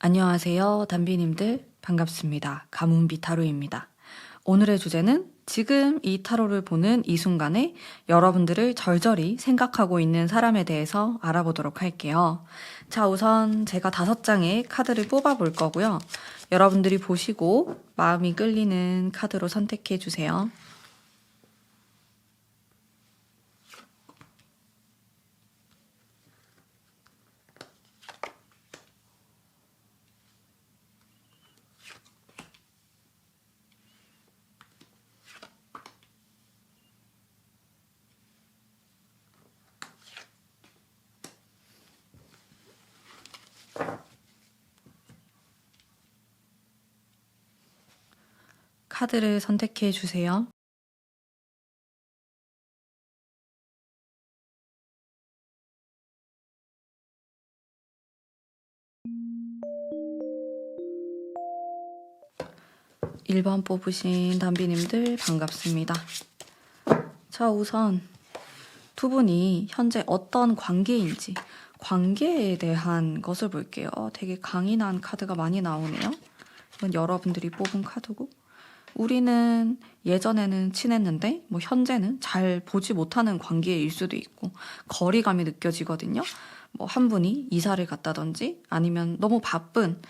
안녕하세요, 담비님들. 반갑습니다. 가문비 타로입니다. 오늘의 주제는 지금 이 타로를 보는 이 순간에 여러분들을 절절히 생각하고 있는 사람에 대해서 알아보도록 할게요. 자, 우선 제가 5장의 카드를 뽑아볼 거고요. 여러분들이 보시고 마음이 끌리는 카드로 선택해 주세요. 카드를 선택해 주세요. (1번) 뽑으신 담비님들 반갑습니다. 자, 우선 두 분이 현재 어떤 관계인지 관계에 대한 것을 볼게요. 되게 강인한 카드가 많이 나오네요. 이건 여러분들이 뽑은 카드고, 우리는 예전에는 친했는데 뭐 현재는 잘 보지 못하는 관계일 수도 있고 거리감이 느껴지거든요. 뭐 한 분이 이사를 갔다든지 아니면 너무 바쁜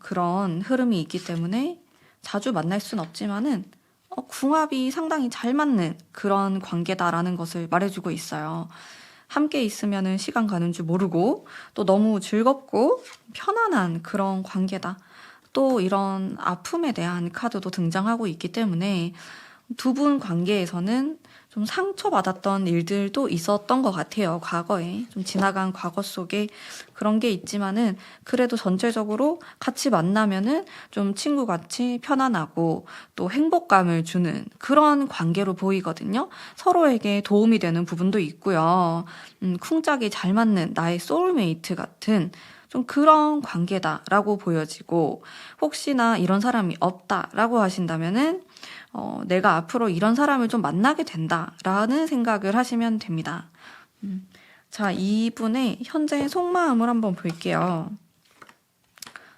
그런 흐름이 있기 때문에 자주 만날 순 없지만은 궁합이 상당히 잘 맞는 그런 관계다라는 것을 말해주고 있어요. 함께 있으면은 시간 가는 줄 모르고 또 너무 즐겁고 편안한 그런 관계다. 또 이런 아픔에 대한 카드도 등장하고 있기 때문에 두 분 관계에서는 좀 상처받았던 일들도 있었던 것 같아요. 과거에 좀 지나간 과거 속에 그런 게 있지만은 그래도 전체적으로 같이 만나면은 좀 친구같이 편안하고 또 행복감을 주는 그런 관계로 보이거든요. 서로에게 도움이 되는 부분도 있고요. 쿵짝이 잘 맞는 나의 소울메이트 같은 좀 그런 관계다라고 보여지고, 혹시나 이런 사람이 없다라고 하신다면은 내가 앞으로 이런 사람을 좀 만나게 된다라는 생각을 하시면 됩니다. 자, 이분의 현재 속마음을 한번 볼게요.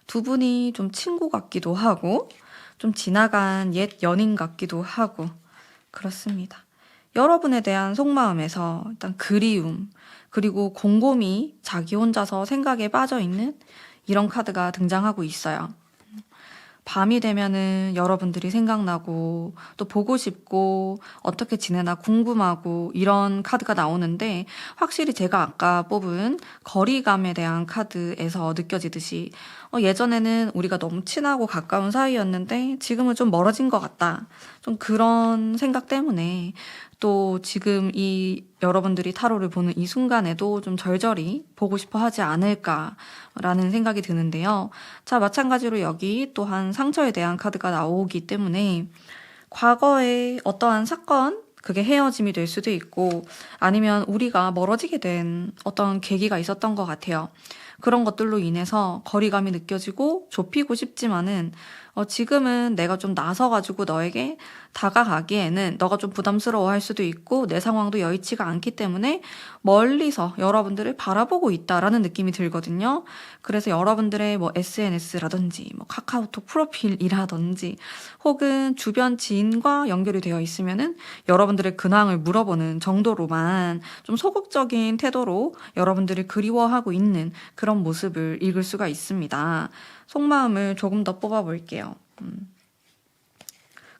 두 분이 좀 친구 같기도 하고 좀 지나간 옛 연인 같기도 하고 그렇습니다. 여러분에 대한 속마음에서 일단 그리움, 그리고 곰곰이 자기 혼자서 생각에 빠져 있는 이런 카드가 등장하고 있어요. 밤이 되면은 여러분들이 생각나고 또 보고 싶고 어떻게 지내나 궁금하고 이런 카드가 나오는데, 확실히 제가 아까 뽑은 거리감에 대한 카드에서 느껴지듯이 예전에는 우리가 너무 친하고 가까운 사이였는데 지금은 좀 멀어진 것 같다. 좀 그런 생각 때문에 또 지금 이 여러분들이 타로를 보는 이 순간에도 좀 절절히 보고 싶어 하지 않을까라는 생각이 드는데요. 자, 마찬가지로 여기 또한 상처에 대한 카드가 나오기 때문에 과거의 어떠한 사건, 그게 헤어짐이 될 수도 있고 아니면 우리가 멀어지게 된 어떤 계기가 있었던 것 같아요. 그런 것들로 인해서 거리감이 느껴지고 좁히고 싶지만은 지금은 내가 좀 나서가지고 너에게 다가가기에는 너가 좀 부담스러워할 수도 있고 내 상황도 여의치가 않기 때문에 멀리서 여러분들을 바라보고 있다라는 느낌이 들거든요. 그래서 여러분들의 뭐 SNS라든지 뭐 카카오톡 프로필이라든지 혹은 주변 지인과 연결이 되어 있으면은 여러분들의 근황을 물어보는 정도로만 좀 소극적인 태도로 여러분들을 그리워하고 있는 그런 모습을 읽을 수가 있습니다. 속마음을 조금 더 뽑아볼게요.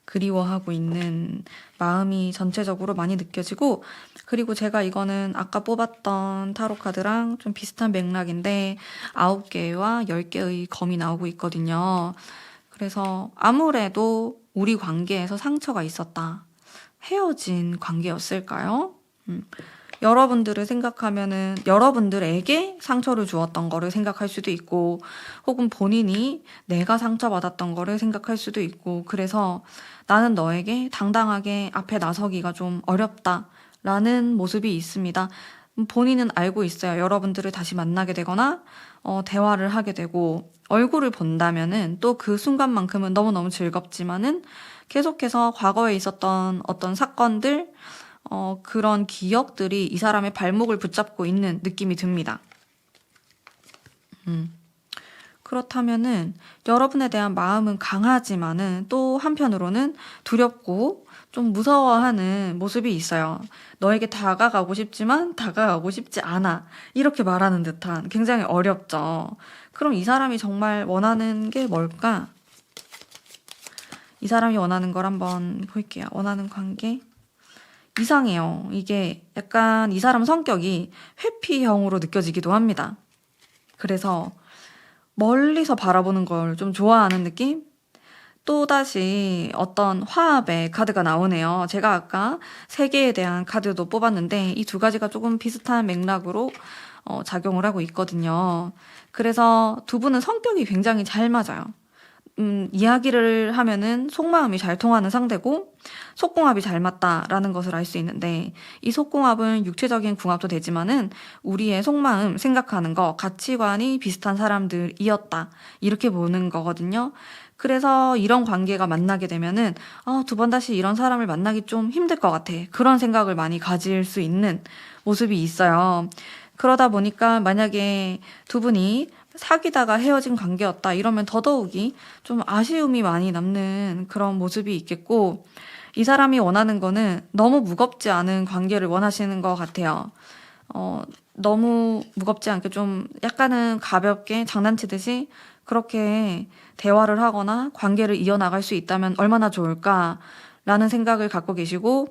그리워하고 있는 마음이 전체적으로 많이 느껴지고, 그리고 제가 이거는 아까 뽑았던 타로 카드랑 좀 비슷한 맥락인데 9개와 10개의 검이 나오고 있거든요. 그래서 아무래도 우리 관계에서 상처가 있었다. 헤어진 관계였을까요? 여러분들을 생각하면은 여러분들에게 상처를 주었던 거를 생각할 수도 있고, 혹은 본인이 내가 상처받았던 거를 생각할 수도 있고, 그래서 나는 너에게 당당하게 앞에 나서기가 좀 어렵다라는 모습이 있습니다. 본인은 알고 있어요. 여러분들을 다시 만나게 되거나 대화를 하게 되고 얼굴을 본다면은 또 그 순간만큼은 너무너무 즐겁지만은 계속해서 과거에 있었던 어떤 사건들, 그런 기억들이 이 사람의 발목을 붙잡고 있는 느낌이 듭니다. 그렇다면은 여러분에 대한 마음은 강하지만은 또 한편으로는 두렵고 좀 무서워하는 모습이 있어요. 너에게 다가가고 싶지만 다가가고 싶지 않아. 이렇게 말하는 듯한 굉장히 어렵죠. 그럼 이 사람이 정말 원하는 게 뭘까? 이 사람이 원하는 걸 한번 볼게요. 원하는 관계. 이상해요. 이게 약간 이 사람 성격이 회피형으로 느껴지기도 합니다. 그래서 멀리서 바라보는 걸 좀 좋아하는 느낌? 또다시 어떤 화합의 카드가 나오네요. 제가 아까 세계에 대한 카드도 뽑았는데 이 두 가지가 조금 비슷한 맥락으로 작용을 하고 있거든요. 그래서 두 분은 성격이 굉장히 잘 맞아요. 이야기를 하면은 속마음이 잘 통하는 상대고 속궁합이 잘 맞다라는 것을 알 수 있는데 이 속궁합은 육체적인 궁합도 되지만은 우리의 속마음, 생각하는 거, 가치관이 비슷한 사람들이었다. 이렇게 보는 거거든요. 그래서 이런 관계가 만나게 되면은 두 번 다시 이런 사람을 만나기 좀 힘들 것 같아. 그런 생각을 많이 가질 수 있는 모습이 있어요. 그러다 보니까 만약에 두 분이 사귀다가 헤어진 관계였다 이러면 더더욱이 좀 아쉬움이 많이 남는 그런 모습이 있겠고 이 사람이 원하는 거는 너무 무겁지 않은 관계를 원하시는 것 같아요. 너무 무겁지 않게 좀 약간은 가볍게 장난치듯이 그렇게 대화를 하거나 관계를 이어나갈 수 있다면 얼마나 좋을까라는 생각을 갖고 계시고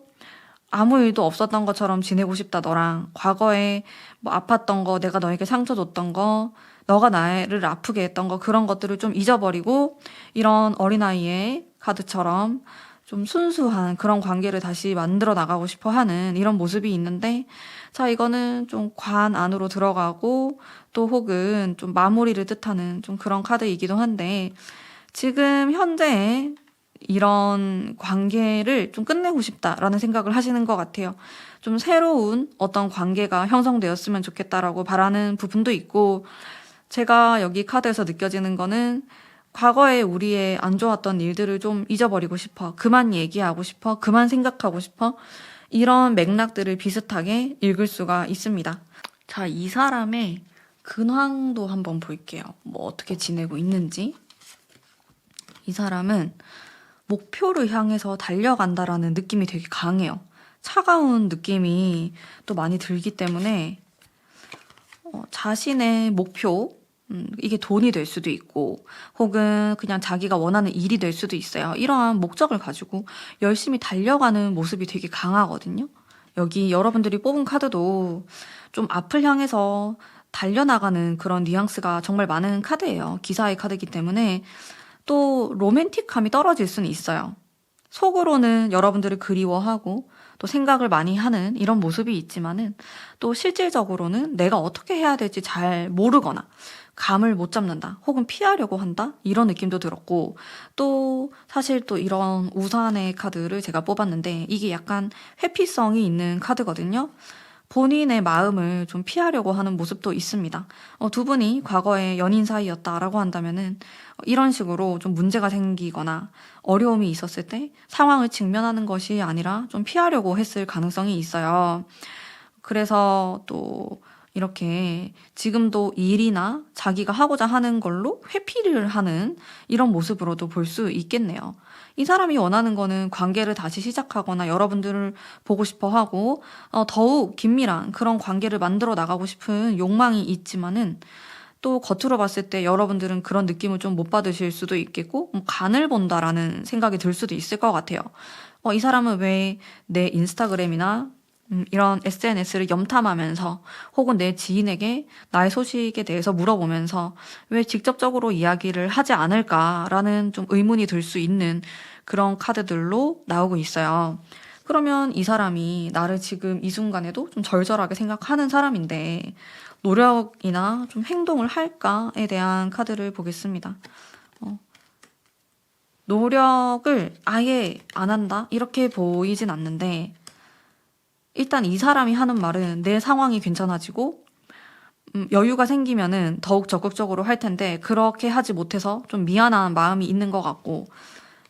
아무 일도 없었던 것처럼 지내고 싶다 너랑 과거에 뭐 아팠던 거 내가 너에게 상처 줬던 거 너가 나를 아프게 했던 거 그런 것들을 좀 잊어버리고 이런 어린아이의 카드처럼 좀 순수한 그런 관계를 다시 만들어 나가고 싶어 하는 이런 모습이 있는데 자 이거는 좀 관 안으로 들어가고 또 혹은 좀 마무리를 뜻하는 좀 그런 카드이기도 한데 지금 현재 이런 관계를 좀 끝내고 싶다라는 생각을 하시는 것 같아요. 좀 새로운 어떤 관계가 형성되었으면 좋겠다라고 바라는 부분도 있고 제가 여기 카드에서 느껴지는 거는 과거에 우리의 안 좋았던 일들을 좀 잊어버리고 싶어. 그만 얘기하고 싶어. 그만 생각하고 싶어. 이런 맥락들을 비슷하게 읽을 수가 있습니다. 자, 이 사람의 근황도 한번 볼게요. 뭐 어떻게 지내고 있는지. 이 사람은 목표를 향해서 달려간다라는 느낌이 되게 강해요. 차가운 느낌이 또 많이 들기 때문에 자신의 목표, 이게 돈이 될 수도 있고 혹은 그냥 자기가 원하는 일이 될 수도 있어요. 이러한 목적을 가지고 열심히 달려가는 모습이 되게 강하거든요. 여기 여러분들이 뽑은 카드도 좀 앞을 향해서 달려나가는 그런 뉘앙스가 정말 많은 카드예요. 기사의 카드이기 때문에 또 로맨틱함이 떨어질 수는 있어요. 속으로는 여러분들을 그리워하고 또 생각을 많이 하는 이런 모습이 있지만은 또 실질적으로는 내가 어떻게 해야 될지 잘 모르거나 감을 못 잡는다 혹은 피하려고 한다 이런 느낌도 들었고 또 사실 또 이런 우산의 카드를 제가 뽑았는데 이게 약간 회피성이 있는 카드거든요. 본인의 마음을 좀 피하려고 하는 모습도 있습니다. 두 분이 과거에 연인 사이였다라고 한다면은 이런 식으로 좀 문제가 생기거나 어려움이 있었을 때 상황을 직면하는 것이 아니라 좀 피하려고 했을 가능성이 있어요. 그래서 또 이렇게 지금도 일이나 자기가 하고자 하는 걸로 회피를 하는 이런 모습으로도 볼 수 있겠네요. 이 사람이 원하는 거는 관계를 다시 시작하거나 여러분들을 보고 싶어 하고 더욱 긴밀한 그런 관계를 만들어 나가고 싶은 욕망이 있지만은 또 겉으로 봤을 때 여러분들은 그런 느낌을 좀 못 받으실 수도 있겠고 간을 본다라는 생각이 들 수도 있을 것 같아요. 이 사람은 왜 내 인스타그램이나 이런 SNS를 염탐하면서 혹은 내 지인에게 나의 소식에 대해서 물어보면서 왜 직접적으로 이야기를 하지 않을까라는 좀 의문이 들 수 있는 그런 카드들로 나오고 있어요. 그러면 이 사람이 나를 지금 이 순간에도 좀 절절하게 생각하는 사람인데 노력이나 좀 행동을 할까에 대한 카드를 보겠습니다. 노력을 아예 안 한다? 이렇게 보이진 않는데 일단 이 사람이 하는 말은 내 상황이 괜찮아지고 여유가 생기면은 더욱 적극적으로 할 텐데 그렇게 하지 못해서 좀 미안한 마음이 있는 것 같고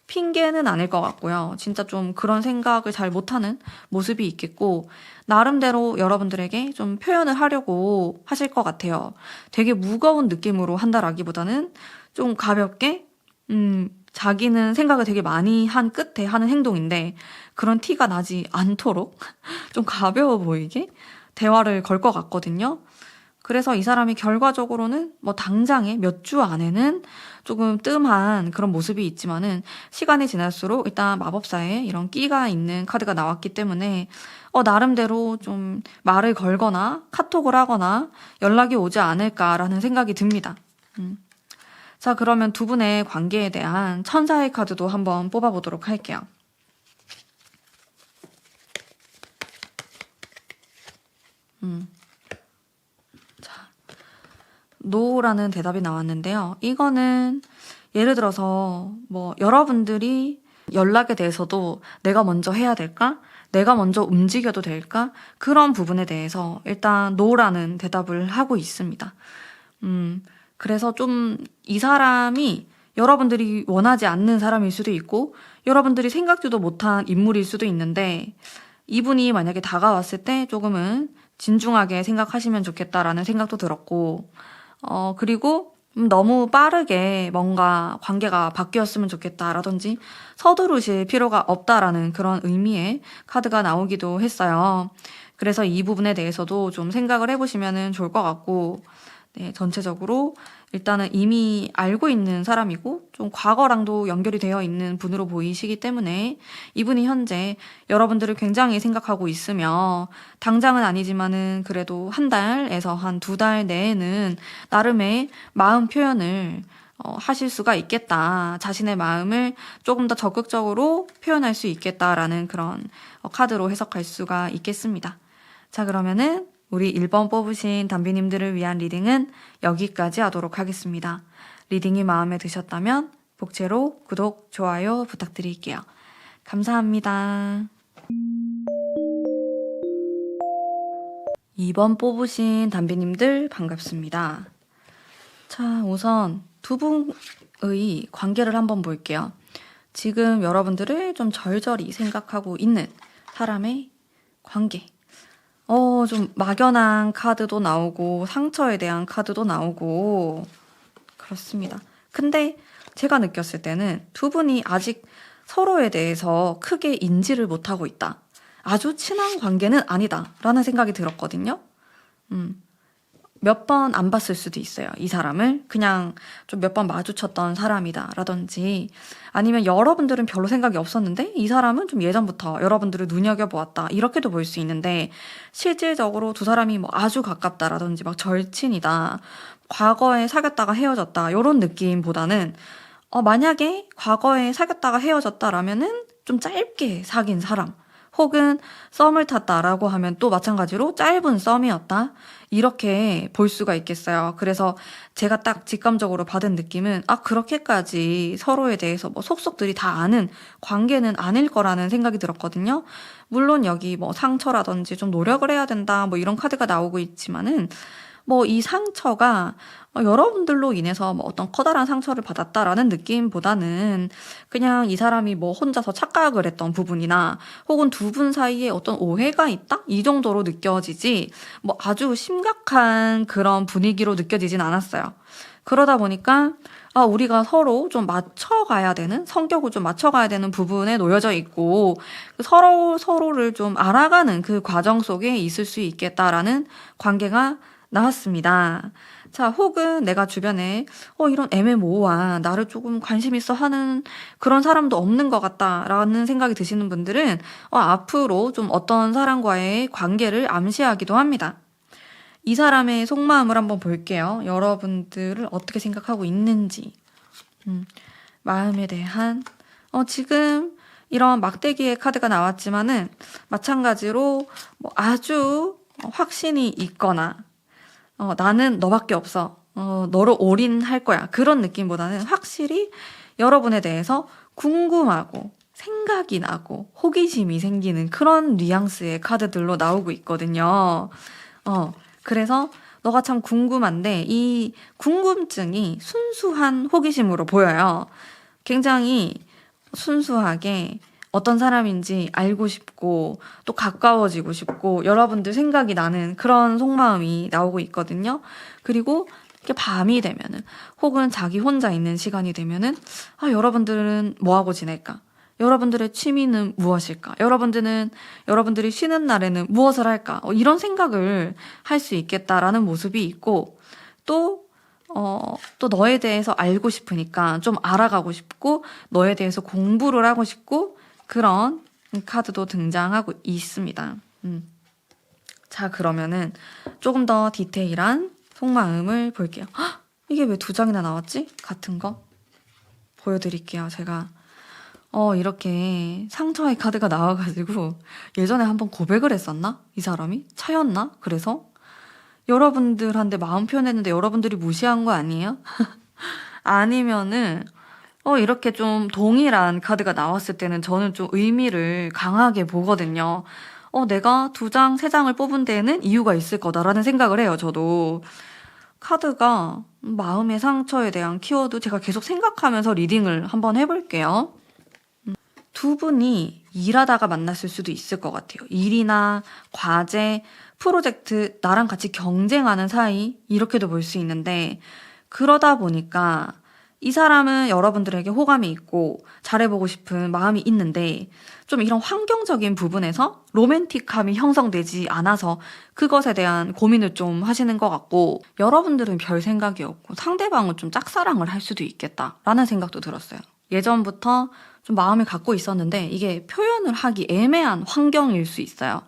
핑계는 아닐 것 같고요. 진짜 좀 그런 생각을 잘 못하는 모습이 있겠고, 나름대로 여러분들에게 좀 표현을 하려고 하실 것 같아요. 되게 무거운 느낌으로 한다라기보다는 좀 가볍게, 자기는 생각을 되게 많이 한 끝에 하는 행동인데, 그런 티가 나지 않도록 좀 가벼워 보이게 대화를 걸 것 같거든요. 그래서 이 사람이 결과적으로는 뭐 당장에 몇 주 안에는 조금 뜸한 그런 모습이 있지만은 시간이 지날수록 일단 마법사에 이런 끼가 있는 카드가 나왔기 때문에 나름대로 좀 말을 걸거나 카톡을 하거나 연락이 오지 않을까라는 생각이 듭니다. 자, 그러면 두 분의 관계에 대한 천사의 카드도 한번 뽑아보도록 할게요. 노라는 대답이 나왔는데요. 이거는 예를 들어서 뭐 여러분들이 연락에 대해서도 내가 먼저 해야 될까? 내가 먼저 움직여도 될까? 그런 부분에 대해서 일단 노라는 대답을 하고 있습니다. 그래서 좀 이 사람이 여러분들이 원하지 않는 사람일 수도 있고 여러분들이 생각지도 못한 인물일 수도 있는데 이분이 만약에 다가왔을 때 조금은 진중하게 생각하시면 좋겠다라는 생각도 들었고 그리고 너무 빠르게 뭔가 관계가 바뀌었으면 좋겠다라든지 서두르실 필요가 없다라는 그런 의미의 카드가 나오기도 했어요. 그래서 이 부분에 대해서도 좀 생각을 해보시면 좋을 것 같고, 네, 전체적으로 일단은 이미 알고 있는 사람이고 좀 과거랑도 연결이 되어 있는 분으로 보이시기 때문에 이분이 현재 여러분들을 굉장히 생각하고 있으며 당장은 아니지만은 그래도 한 달에서 한 2달 내에는 나름의 마음 표현을 하실 수가 있겠다. 자신의 마음을 조금 더 적극적으로 표현할 수 있겠다라는 그런 카드로 해석할 수가 있겠습니다. 자, 그러면은 우리 1번 뽑으신 담비님들을 위한 리딩은 여기까지 하도록 하겠습니다. 리딩이 마음에 드셨다면 복채로 구독, 좋아요 부탁드릴게요. 감사합니다. 2번 뽑으신 담비님들 반갑습니다. 자, 우선 두 분의 관계를 한번 볼게요. 지금 여러분들을 좀 절절히 생각하고 있는 사람의 관계. 좀 막연한 카드도 나오고 상처에 대한 카드도 나오고 그렇습니다. 근데 제가 느꼈을 때는 두 분이 아직 서로에 대해서 크게 인지를 못하고 있다. 아주 친한 관계는 아니다 라는 생각이 들었거든요. 몇 번 안 봤을 수도 있어요. 이 사람을 그냥 좀 몇 번 마주쳤던 사람이다 라든지 아니면 여러분들은 별로 생각이 없었는데 이 사람은 좀 예전부터 여러분들을 눈여겨보았다 이렇게도 볼 수 있는데 실질적으로 두 사람이 뭐 아주 가깝다라든지 막 절친이다 과거에 사귀었다가 헤어졌다 이런 느낌보다는 만약에 과거에 사귀었다가 헤어졌다라면은 좀 짧게 사귄 사람 혹은 썸을 탔다라고 하면 또 마찬가지로 짧은 썸이었다. 이렇게 볼 수가 있겠어요. 그래서 제가 딱 직감적으로 받은 느낌은 그렇게까지 서로에 대해서 뭐 속속들이 다 아는 관계는 아닐 거라는 생각이 들었거든요. 물론 여기 뭐 상처라든지 좀 노력을 해야 된다 뭐 이런 카드가 나오고 있지만은 뭐 이 상처가 여러분들로 인해서 뭐 어떤 커다란 상처를 받았다라는 느낌보다는 그냥 이 사람이 뭐 혼자서 착각을 했던 부분이나 혹은 두 분 사이에 어떤 오해가 있다? 이 정도로 느껴지지 뭐 아주 심각한 그런 분위기로 느껴지진 않았어요. 그러다 보니까 우리가 서로 좀 맞춰가야 되는, 성격을 좀 맞춰가야 되는 부분에 놓여져 있고, 서로를 좀 알아가는 그 과정 속에 있을 수 있겠다라는 관계가 나왔습니다. 자, 혹은 내가 주변에 이런 애매모호한 나를 조금 관심 있어 하는 그런 사람도 없는 것 같다라는 생각이 드시는 분들은 앞으로 좀 어떤 사람과의 관계를 암시하기도 합니다. 이 사람의 속마음을 한번 볼게요. 여러분들을 어떻게 생각하고 있는지. 마음에 대한 지금 이런 막대기의 카드가 나왔지만은 마찬가지로 뭐 아주 확신이 있거나 나는 너밖에 없어. 너로 올인할 거야. 그런 느낌보다는 확실히 여러분에 대해서 궁금하고 생각이 나고 호기심이 생기는 그런 뉘앙스의 카드들로 나오고 있거든요. 그래서 너가 참 궁금한데 이 궁금증이 순수한 호기심으로 보여요. 굉장히 순수하게 어떤 사람인지 알고 싶고 또 가까워지고 싶고 여러분들 생각이 나는 그런 속마음이 나오고 있거든요. 그리고 이렇게 밤이 되면은 혹은 자기 혼자 있는 시간이 되면은 여러분들은 뭐 하고 지낼까? 여러분들의 취미는 무엇일까? 여러분들이 쉬는 날에는 무엇을 할까? 이런 생각을 할 수 있겠다라는 모습이 있고 또 또 너에 대해서 알고 싶으니까 좀 알아가고 싶고 너에 대해서 공부를 하고 싶고 그런 카드도 등장하고 있습니다. 자, 그러면은 조금 더 디테일한 속마음을 볼게요. 헉! 이게 왜 2장이나 나왔지? 같은 거? 보여드릴게요. 제가 이렇게 상처의 카드가 나와가지고 예전에 한번 고백을 했었나? 이 사람이? 차였나? 그래서 여러분들한테 마음 표현했는데 여러분들이 무시한 거 아니에요? 아니면은 이렇게 좀 동일한 카드가 나왔을 때는 저는 좀 의미를 강하게 보거든요. 내가 2장, 3장을 뽑은 데에는 이유가 있을 거다라는 생각을 해요, 저도. 카드가 마음의 상처에 대한 키워드 제가 계속 생각하면서 리딩을 한번 해볼게요. 두 분이 일하다가 만났을 수도 있을 것 같아요. 일이나 과제, 프로젝트, 나랑 같이 경쟁하는 사이 이렇게도 볼 수 있는데 그러다 보니까 이 사람은 여러분들에게 호감이 있고 잘해보고 싶은 마음이 있는데 좀 이런 환경적인 부분에서 로맨틱함이 형성되지 않아서 그것에 대한 고민을 좀 하시는 것 같고 여러분들은 별 생각이 없고 상대방은 좀 짝사랑을 할 수도 있겠다라는 생각도 들었어요. 예전부터 좀 마음을 갖고 있었는데 이게 표현을 하기 애매한 환경일 수 있어요.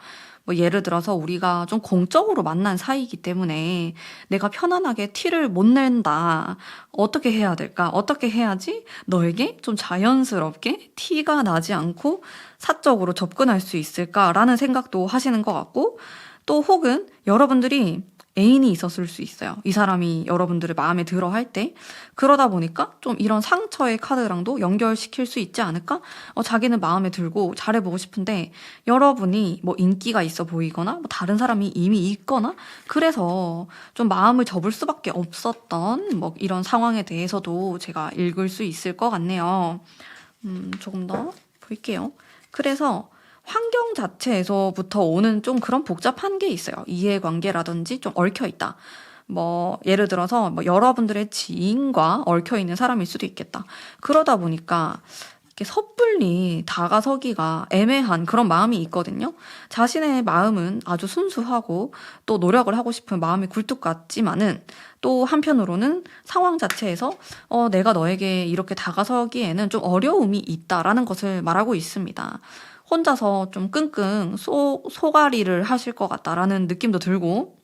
뭐 예를 들어서 우리가 좀 공적으로 만난 사이이기 때문에 내가 편안하게 티를 못 낸다. 어떻게 해야 될까? 어떻게 해야지 너에게 좀 자연스럽게 티가 나지 않고 사적으로 접근할 수 있을까라는 생각도 하시는 것 같고 또 혹은 여러분들이 애인이 있었을 수 있어요. 이 사람이 여러분들을 마음에 들어 할 때. 그러다 보니까 좀 이런 상처의 카드랑도 연결시킬 수 있지 않을까? 자기는 마음에 들고 잘해보고 싶은데 여러분이 뭐 인기가 있어 보이거나 뭐 다른 사람이 이미 있거나 그래서 좀 마음을 접을 수밖에 없었던 뭐 이런 상황에 대해서도 제가 읽을 수 있을 것 같네요. 조금 더 볼게요. 그래서 환경 자체에서부터 오는 좀 그런 복잡한 게 있어요. 이해관계라든지 좀 얽혀있다. 뭐 예를 들어서 뭐 여러분들의 지인과 얽혀있는 사람일 수도 있겠다. 그러다 보니까 이렇게 섣불리 다가서기가 애매한 그런 마음이 있거든요. 자신의 마음은 아주 순수하고 또 노력을 하고 싶은 마음이 굴뚝 같지만은 또 한편으로는 상황 자체에서 내가 너에게 이렇게 다가서기에는 좀 어려움이 있다라는 것을 말하고 있습니다. 혼자서 좀 끙끙 소가리를 하실 것 같다라는 느낌도 들고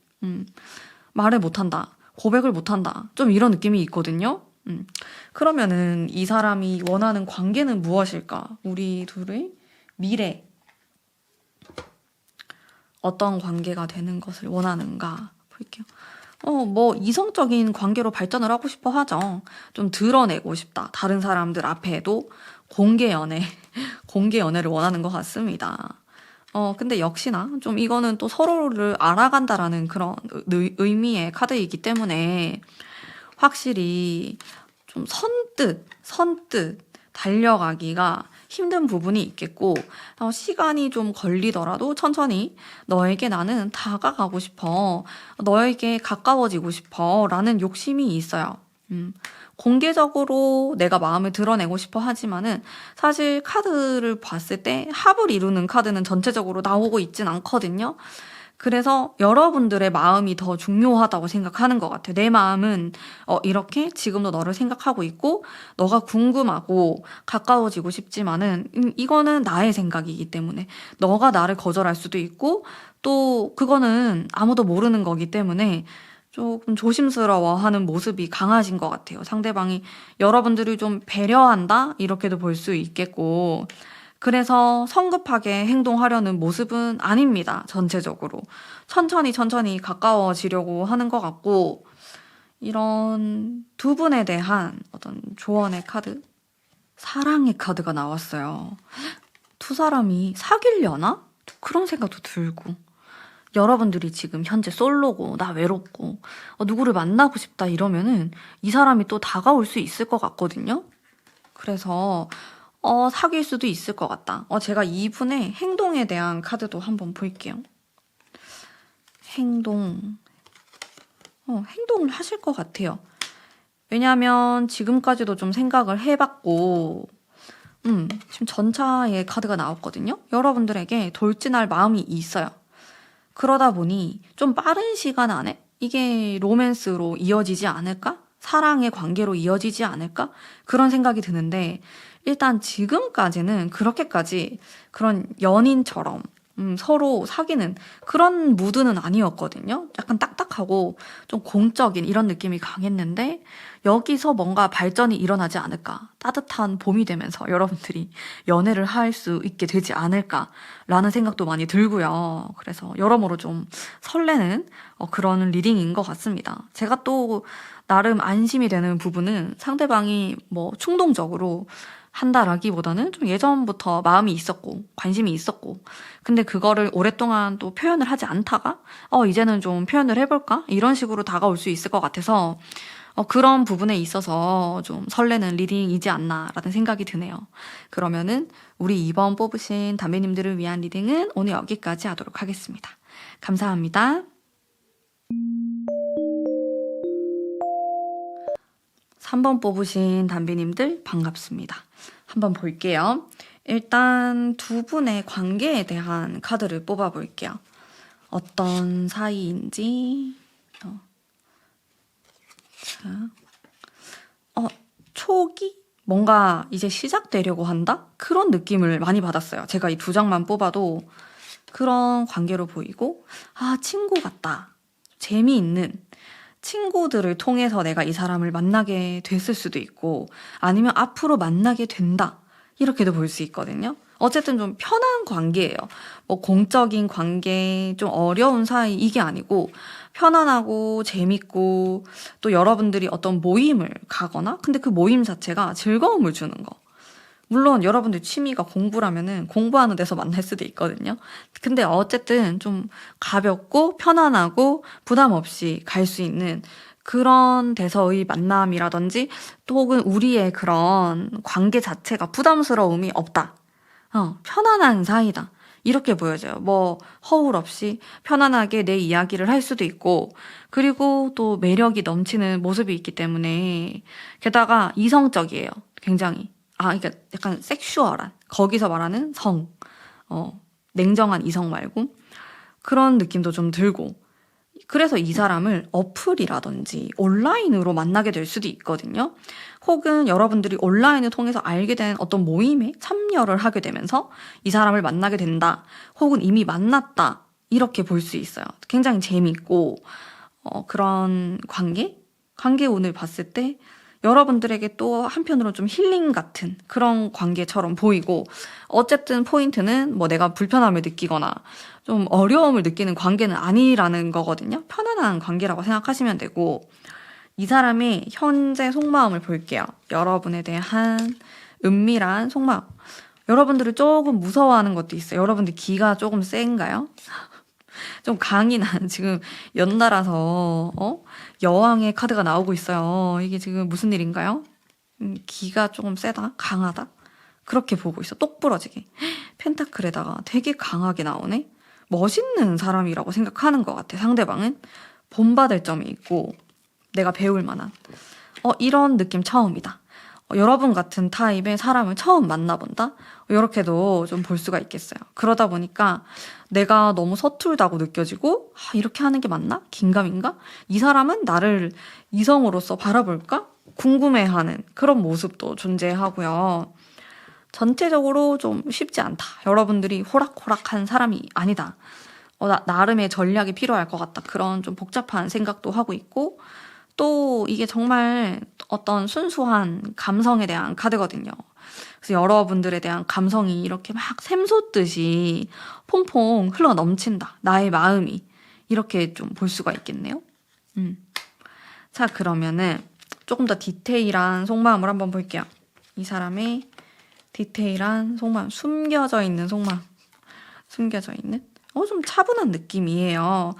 말을 못한다, 고백을 못한다 좀 이런 느낌이 있거든요. 그러면은 이 사람이 원하는 관계는 무엇일까? 우리 둘의 미래 어떤 관계가 되는 것을 원하는가 볼게요. 뭐 이성적인 관계로 발전을 하고 싶어 하죠. 좀 드러내고 싶다. 다른 사람들 앞에도 공개 연애를 원하는 것 같습니다. 근데 역시나 좀 이거는 또 서로를 알아간다라는 그런 의미의 카드이기 때문에 확실히 좀 선뜻 달려가기가 힘든 부분이 있겠고 시간이 좀 걸리더라도 천천히 너에게 나는 다가가고 싶어. 너에게 가까워지고 싶어. 라는 욕심이 있어요. 공개적으로 내가 마음을 드러내고 싶어 하지만은 사실 카드를 봤을 때 합을 이루는 카드는 전체적으로 나오고 있진 않거든요. 그래서 여러분들의 마음이 더 중요하다고 생각하는 것 같아요. 내 마음은 이렇게 지금도 너를 생각하고 있고 너가 궁금하고 가까워지고 싶지만은 이거는 나의 생각이기 때문에 너가 나를 거절할 수도 있고 또 그거는 아무도 모르는 거기 때문에 조금 조심스러워하는 모습이 강하신 것 같아요. 상대방이 여러분들을 좀 배려한다? 이렇게도 볼 수 있겠고 그래서 성급하게 행동하려는 모습은 아닙니다. 전체적으로. 천천히 가까워지려고 하는 것 같고 이런 두 분에 대한 어떤 조언의 카드? 사랑의 카드가 나왔어요. 두 사람이 사귀려나? 그런 생각도 들고 여러분들이 지금 현재 솔로고 나 외롭고 누구를 만나고 싶다 이러면은 이 사람이 또 다가올 수 있을 것 같거든요. 그래서 사귈 수도 있을 것 같다. 제가 이분의 행동에 대한 카드도 한번 볼게요. 행동을 하실 것 같아요. 왜냐하면 지금까지도 좀 생각을 해봤고, 지금 전차의 카드가 나왔거든요. 여러분들에게 돌진할 마음이 있어요. 그러다 보니 좀 빠른 시간 안에 이게 로맨스로 이어지지 않을까? 사랑의 관계로 이어지지 않을까? 그런 생각이 드는데, 일단 지금까지는 그렇게까지 그런 연인처럼 서로 사귀는 그런 무드는 아니었거든요. 약간 딱딱하고 좀 공적인 이런 느낌이 강했는데, 여기서 뭔가 발전이 일어나지 않을까, 따뜻한 봄이 되면서 여러분들이 연애를 할 수 있게 되지 않을까라는 생각도 많이 들고요. 그래서 여러모로 좀 설레는 그런 리딩인 것 같습니다. 제가 또 나름 안심이 되는 부분은 상대방이 뭐 충동적으로 한다라기보다는 좀 예전부터 마음이 있었고 관심이 있었고, 근데 그거를 오랫동안 또 표현을 하지 않다가 이제는 좀 표현을 해볼까? 이런 식으로 다가올 수 있을 것 같아서 그런 부분에 있어서 좀 설레는 리딩이지 않나라는 생각이 드네요. 그러면은 우리 이번 뽑으신 담배님들을 위한 리딩은 오늘 여기까지 하도록 하겠습니다. 감사합니다. 3번 뽑으신 담비님들 반갑습니다. 한번 볼게요. 일단 두 분의 관계에 대한 카드를 뽑아볼게요. 어떤 사이인지. 초기? 뭔가 이제 시작되려고 한다? 그런 느낌을 많이 받았어요. 제가 이 두 장만 뽑아도 그런 관계로 보이고, 친구 같다. 재미있는 친구들을 통해서 내가 이 사람을 만나게 됐을 수도 있고, 아니면 앞으로 만나게 된다. 이렇게도 볼 수 있거든요. 어쨌든 좀 편한 관계예요. 뭐 공적인 관계, 좀 어려운 사이 이게 아니고 편안하고 재밌고, 또 여러분들이 어떤 모임을 가거나, 근데 그 모임 자체가 즐거움을 주는 거. 물론 여러분들 취미가 공부라면은 공부하는 데서 만날 수도 있거든요. 근데 어쨌든 좀 가볍고 편안하고 부담 없이 갈 수 있는 그런 데서의 만남이라든지, 또 혹은 우리의 그런 관계 자체가 부담스러움이 없다. 편안한 사이다. 이렇게 보여져요. 뭐 허울 없이 편안하게 내 이야기를 할 수도 있고, 그리고 또 매력이 넘치는 모습이 있기 때문에, 게다가 이성적이에요. 굉장히. 그러니까 약간 섹슈얼한, 거기서 말하는 성, 냉정한 이성 말고 그런 느낌도 좀 들고, 그래서 이 사람을 어플이라든지 온라인으로 만나게 될 수도 있거든요. 혹은 여러분들이 온라인을 통해서 알게 된 어떤 모임에 참여를 하게 되면서 이 사람을 만나게 된다. 혹은 이미 만났다. 이렇게 볼 수 있어요. 굉장히 재밌고, 그런 관계 오늘 봤을 때 여러분들에게 또 한편으로 좀 힐링 같은 그런 관계처럼 보이고, 어쨌든 포인트는 뭐 내가 불편함을 느끼거나 좀 어려움을 느끼는 관계는 아니라는 거거든요. 편안한 관계라고 생각하시면 되고, 이 사람의 현재 속마음을 볼게요. 여러분에 대한 은밀한 속마음. 여러분들을 조금 무서워하는 것도 있어요. 여러분들 기가 조금 센가요? 좀 강인한, 지금 연달아서 여왕의 카드가 나오고 있어요. 이게 지금 무슨 일인가요? 기가 조금 세다? 강하다? 그렇게 보고 있어. 똑부러지게. 펜타클에다가 되게 강하게 나오네? 멋있는 사람이라고 생각하는 것 같아. 상대방은 본받을 점이 있고 내가 배울 만한 이런 느낌 처음이다. 여러분 같은 타입의 사람을 처음 만나본다? 이렇게도 좀 볼 수가 있겠어요. 그러다 보니까 내가 너무 서툴다고 느껴지고, 이렇게 하는 게 맞나? 긴가민가? 이 사람은 나를 이성으로서 바라볼까? 궁금해하는 그런 모습도 존재하고요. 전체적으로 좀 쉽지 않다. 여러분들이 호락호락한 사람이 아니다. 나름의 전략이 필요할 것 같다. 그런 좀 복잡한 생각도 하고 있고, 또 이게 정말 어떤 순수한 감성에 대한 카드거든요. 그래서 여러분들에 대한 감성이 이렇게 막 샘솟듯이 퐁퐁 흘러 넘친다. 나의 마음이. 이렇게 좀 볼 수가 있겠네요. 자, 그러면은 조금 더 디테일한 속마음을 한번 볼게요. 이 사람의 디테일한 속마음, 숨겨져 있는 속마음. 숨겨져 있는? 좀 차분한 느낌이에요.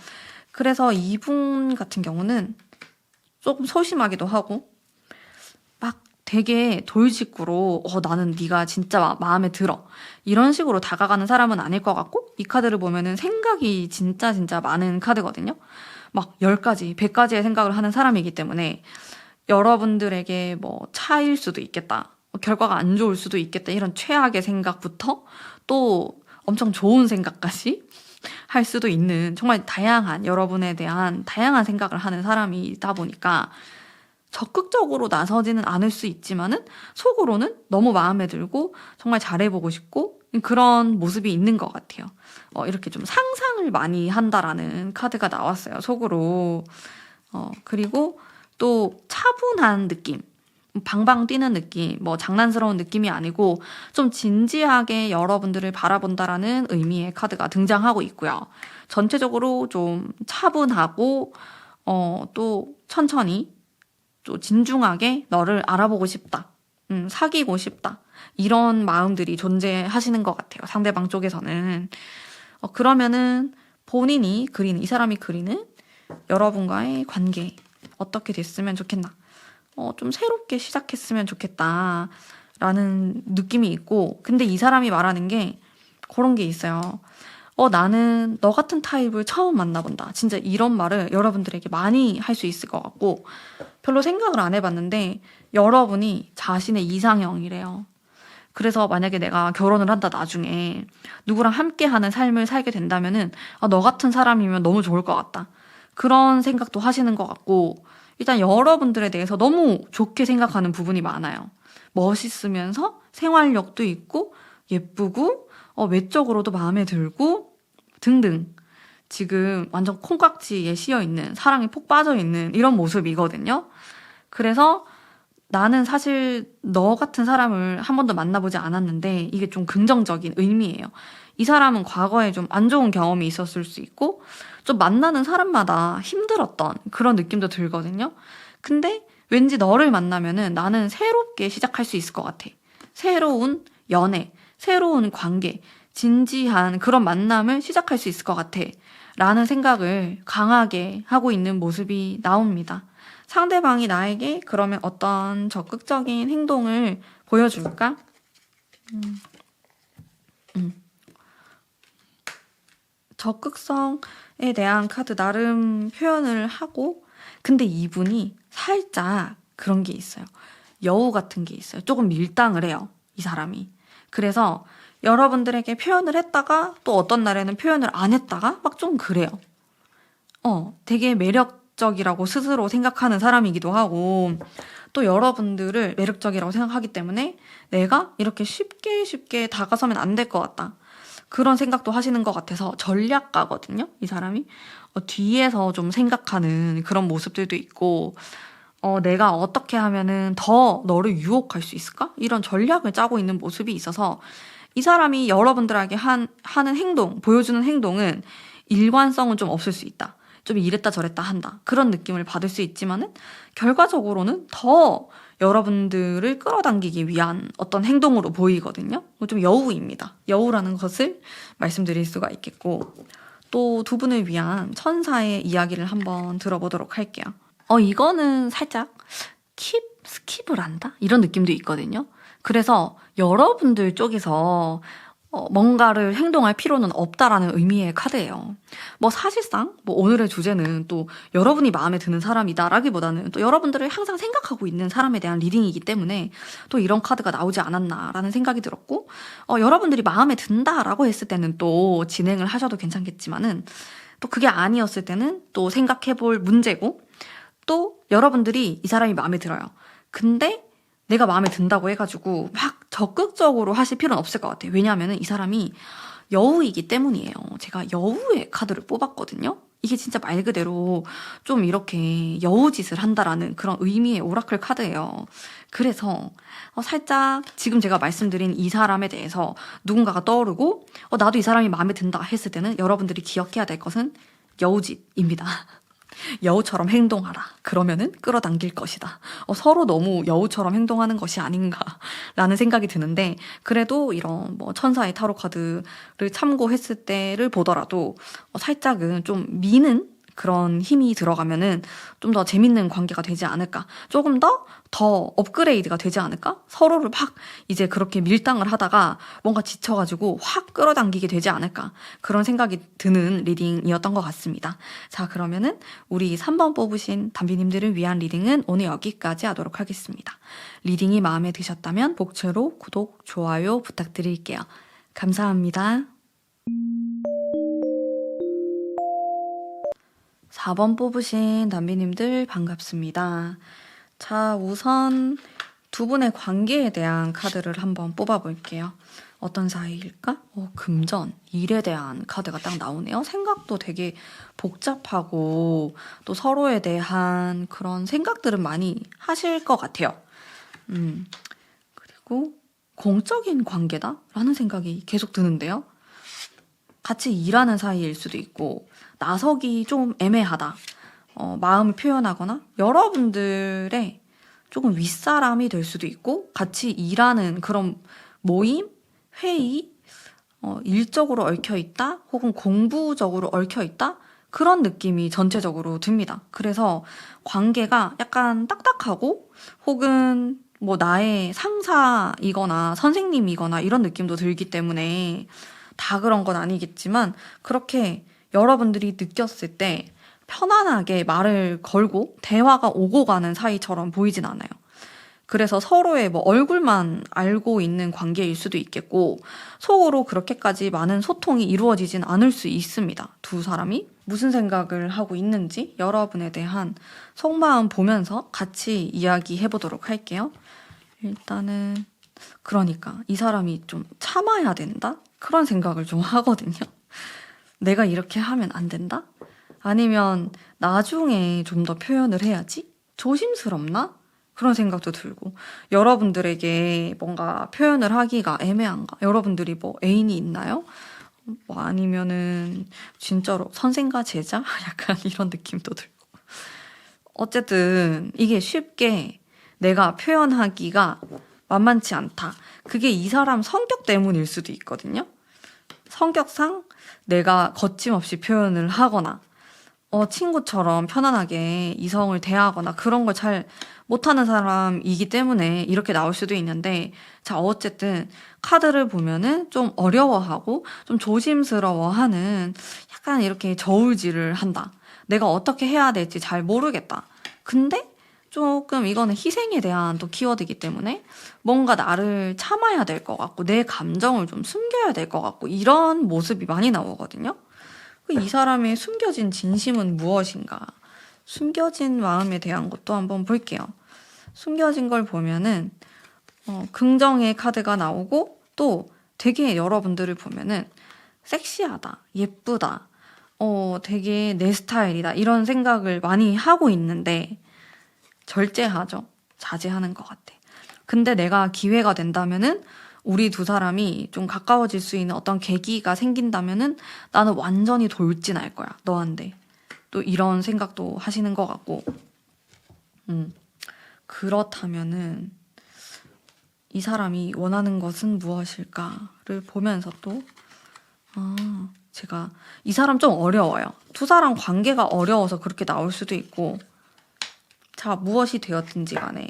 그래서 이분 같은 경우는 조금 소심하기도 하고, 막 되게 돌직구로 나는 네가 진짜 마음에 들어 이런 식으로 다가가는 사람은 아닐 것 같고, 이 카드를 보면은 생각이 진짜 많은 카드거든요. 막 10가지, 100가지의 생각을 하는 사람이기 때문에 여러분들에게 뭐 차일 수도 있겠다, 결과가 안 좋을 수도 있겠다, 이런 최악의 생각부터 또 엄청 좋은 생각까지 할 수도 있는, 정말 다양한, 여러분에 대한 다양한 생각을 하는 사람이다 보니까 적극적으로 나서지는 않을 수 있지만은 속으로는 너무 마음에 들고 정말 잘해보고 싶고 그런 모습이 있는 것 같아요. 이렇게 좀 상상을 많이 한다라는 카드가 나왔어요, 속으로. 그리고 또 차분한 느낌, 방방 뛰는 느낌, 뭐 장난스러운 느낌이 아니고 좀 진지하게 여러분들을 바라본다라는 의미의 카드가 등장하고 있고요. 전체적으로 좀 차분하고 또 천천히 또 진중하게 너를 알아보고 싶다, 사귀고 싶다, 이런 마음들이 존재하시는 것 같아요, 상대방 쪽에서는. 그러면은 본인이 그리는, 이 사람이 그리는 여러분과의 관계 어떻게 됐으면 좋겠나, 좀 새롭게 시작했으면 좋겠다 라는 느낌이 있고, 근데 이 사람이 말하는 게 그런 게 있어요. 나는 너 같은 타입을 처음 만나본다, 진짜 이런 말을 여러분들에게 많이 할 수 있을 것 같고, 별로 생각을 안 해봤는데 여러분이 자신의 이상형이래요. 그래서 만약에 내가 결혼을 한다, 나중에 누구랑 함께하는 삶을 살게 된다면은 너 같은 사람이면 너무 좋을 것 같다, 그런 생각도 하시는 것 같고, 일단 여러분들에 대해서 너무 좋게 생각하는 부분이 많아요. 멋있으면서 생활력도 있고 예쁘고 외적으로도 마음에 들고 등등, 지금 완전 콩깍지에 씌어있는, 사랑에 푹 빠져있는 이런 모습이거든요. 그래서 나는 사실 너 같은 사람을 한 번도 만나보지 않았는데 이게 좀 긍정적인 의미예요. 이 사람은 과거에 좀 안 좋은 경험이 있었을 수 있고 좀 만나는 사람마다 힘들었던 그런 느낌도 들거든요. 근데 왠지 너를 만나면은 나는 새롭게 시작할 수 있을 것 같아. 새로운 연애, 새로운 관계, 진지한 그런 만남을 시작할 수 있을 것 같아 라는 생각을 강하게 하고 있는 모습이 나옵니다. 상대방이 나에게 그러면 어떤 적극적인 행동을 보여줄까? 적극성에 대한 카드 나름 표현을 하고, 근데 이분이 살짝 그런 게 있어요. 여우 같은 게 있어요. 조금 밀당을 해요, 이 사람이. 그래서 여러분들에게 표현을 했다가 또 어떤 날에는 표현을 안 했다가 막 좀 그래요. 되게 매력적이라고 스스로 생각하는 사람이기도 하고, 또 여러분들을 매력적이라고 생각하기 때문에 내가 이렇게 쉽게 다가서면 안 될 것 같다, 그런 생각도 하시는 것 같아서 전략가거든요, 이 사람이. 뒤에서 좀 생각하는 그런 모습들도 있고, 내가 어떻게 하면은 더 너를 유혹할 수 있을까? 이런 전략을 짜고 있는 모습이 있어서 이 사람이 여러분들에게 하는 행동, 보여주는 행동은 일관성은 좀 없을 수 있다, 좀 이랬다 저랬다 한다, 그런 느낌을 받을 수 있지만은 결과적으로는 더 여러분들을 끌어당기기 위한 어떤 행동으로 보이거든요. 좀 여우입니다. 여우라는 것을 말씀드릴 수가 있겠고, 또 두 분을 위한 천사의 이야기를 한번 들어보도록 할게요. 이거는 살짝 스킵을 한다? 이런 느낌도 있거든요. 그래서 여러분들 쪽에서 뭔가를 행동할 필요는 없다라는 의미의 카드예요. 뭐 사실상 뭐 오늘의 주제는 또 여러분이 마음에 드는 사람이다라기보다는 또 여러분들을 항상 생각하고 있는 사람에 대한 리딩이기 때문에 또 이런 카드가 나오지 않았나라는 생각이 들었고, 여러분들이 마음에 든다라고 했을 때는 또 진행을 하셔도 괜찮겠지만은 또 그게 아니었을 때는 또 생각해볼 문제고, 또 여러분들이 이 사람이 마음에 들어요. 근데 내가 마음에 든다고 해가지고 막 적극적으로 하실 필요는 없을 것 같아요. 왜냐하면 이 사람이 여우이기 때문이에요. 제가 여우의 카드를 뽑았거든요. 이게 진짜 말 그대로 좀 이렇게 여우짓을 한다라는 그런 의미의 오라클 카드예요. 그래서 살짝 지금 제가 말씀드린 이 사람에 대해서 누군가가 떠오르고 나도 이 사람이 마음에 든다 했을 때는 여러분들이 기억해야 될 것은 여우짓입니다. 여우처럼 행동하라. 그러면은 끌어당길 것이다. 서로 너무 여우처럼 행동하는 것이 아닌가라는 생각이 드는데, 그래도 이런 뭐 천사의 타로 카드를 참고했을 때를 보더라도 살짝은 좀 미는 그런 힘이 들어가면은 좀 더 재밌는 관계가 되지 않을까. 조금 더 업그레이드가 되지 않을까? 서로를 막 이제 그렇게 밀당을 하다가 뭔가 지쳐가지고 확 끌어당기게 되지 않을까. 그런 생각이 드는 리딩이었던 것 같습니다. 자, 그러면은 우리 3번 뽑으신 담비님들을 위한 리딩은 오늘 여기까지 하도록 하겠습니다. 리딩이 마음에 드셨다면 복채로 구독, 좋아요 부탁드릴게요. 감사합니다. 4번 뽑으신 담비님들 반갑습니다. 자, 우선 두 분의 관계에 대한 카드를 한번 뽑아볼게요. 어떤 사이일까? 금전, 일에 대한 카드가 딱 나오네요. 생각도 되게 복잡하고 또 서로에 대한 그런 생각들은 많이 하실 것 같아요. 그리고 공적인 관계다라는 생각이 계속 드는데요. 같이 일하는 사이일 수도 있고 나서기 좀 애매하다. 마음을 표현하거나 여러분들의 조금 윗사람이 될 수도 있고 같이 일하는 그런 모임, 회의, 일적으로 얽혀있다 혹은 공부적으로 얽혀있다 그런 느낌이 전체적으로 듭니다. 그래서 관계가 약간 딱딱하고 혹은 뭐 나의 상사이거나 선생님이거나 이런 느낌도 들기 때문에 다 그런 건 아니겠지만 그렇게 여러분들이 느꼈을 때 편안하게 말을 걸고 대화가 오고 가는 사이처럼 보이진 않아요. 그래서 서로의 뭐 얼굴만 알고 있는 관계일 수도 있겠고 속으로 그렇게까지 많은 소통이 이루어지진 않을 수 있습니다. 두 사람이 무슨 생각을 하고 있는지 여러분에 대한 속마음 보면서 같이 이야기해 보도록 할게요. 일단은 그러니까 이 사람이 좀 참아야 된다? 그런 생각을 좀 하거든요. 내가 이렇게 하면 안 된다? 아니면 나중에 좀 더 표현을 해야지? 조심스럽나? 그런 생각도 들고 여러분들에게 뭔가 표현을 하기가 애매한가? 여러분들이 뭐 애인이 있나요? 뭐 아니면은 진짜로 선생과 제자? 약간 이런 느낌도 들고 어쨌든 이게 쉽게 내가 표현하기가 만만치 않다. 그게 이 사람 성격 때문일 수도 있거든요. 성격상 내가 거침없이 표현을 하거나 친구처럼 편안하게 이성을 대하거나 그런 걸 잘 못하는 사람이기 때문에 이렇게 나올 수도 있는데 자 어쨌든 카드를 보면은 좀 어려워하고 좀 조심스러워하는 약간 이렇게 저울질을 한다. 내가 어떻게 해야 될지 잘 모르겠다. 근데 조금 이거는 희생에 대한 또 키워드이기 때문에 뭔가 나를 참아야 될 것 같고 내 감정을 좀 숨겨야 될 것 같고 이런 모습이 많이 나오거든요. 이 사람의 숨겨진 진심은 무엇인가? 숨겨진 마음에 대한 것도 한번 볼게요. 숨겨진 걸 보면은 긍정의 카드가 나오고 또 되게 여러분들을 보면은 섹시하다, 예쁘다, 되게 내 스타일이다 이런 생각을 많이 하고 있는데 절제하죠. 자제하는 것 같아. 근데 내가 기회가 된다면은 우리 두 사람이 좀 가까워질 수 있는 어떤 계기가 생긴다면은 나는 완전히 돌진할 거야. 너한테. 또 이런 생각도 하시는 것 같고. 그렇다면은 이 사람이 원하는 것은 무엇일까를 보면서 또 제가 이 사람 좀 어려워요. 두 사람 관계가 어려워서 그렇게 나올 수도 있고 자, 무엇이 되었든지 간에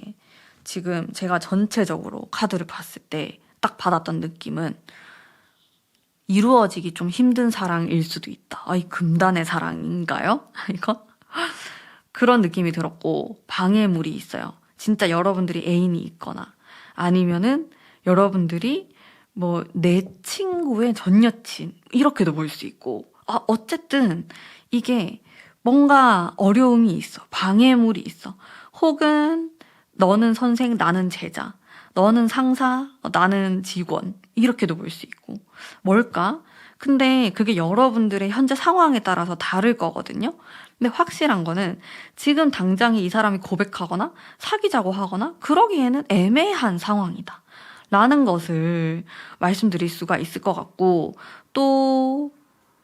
지금 제가 전체적으로 카드를 봤을 때 딱 받았던 느낌은 이루어지기 좀 힘든 사랑일 수도 있다. 이 금단의 사랑인가요? 이거? 그런 느낌이 들었고 방해물이 있어요. 진짜 여러분들이 애인이 있거나 아니면은 여러분들이 뭐 내 친구의 전 여친 이렇게도 볼 수 있고 어쨌든 이게 뭔가 어려움이 있어. 방해물이 있어. 혹은 너는 선생, 나는 제자. 너는 상사, 나는 직원. 이렇게도 볼 수 있고. 뭘까? 근데 그게 여러분들의 현재 상황에 따라서 다를 거거든요. 근데 확실한 거는 지금 당장에 이 사람이 고백하거나 사귀자고 하거나 그러기에는 애매한 상황이다. 라는 것을 말씀드릴 수가 있을 것 같고 또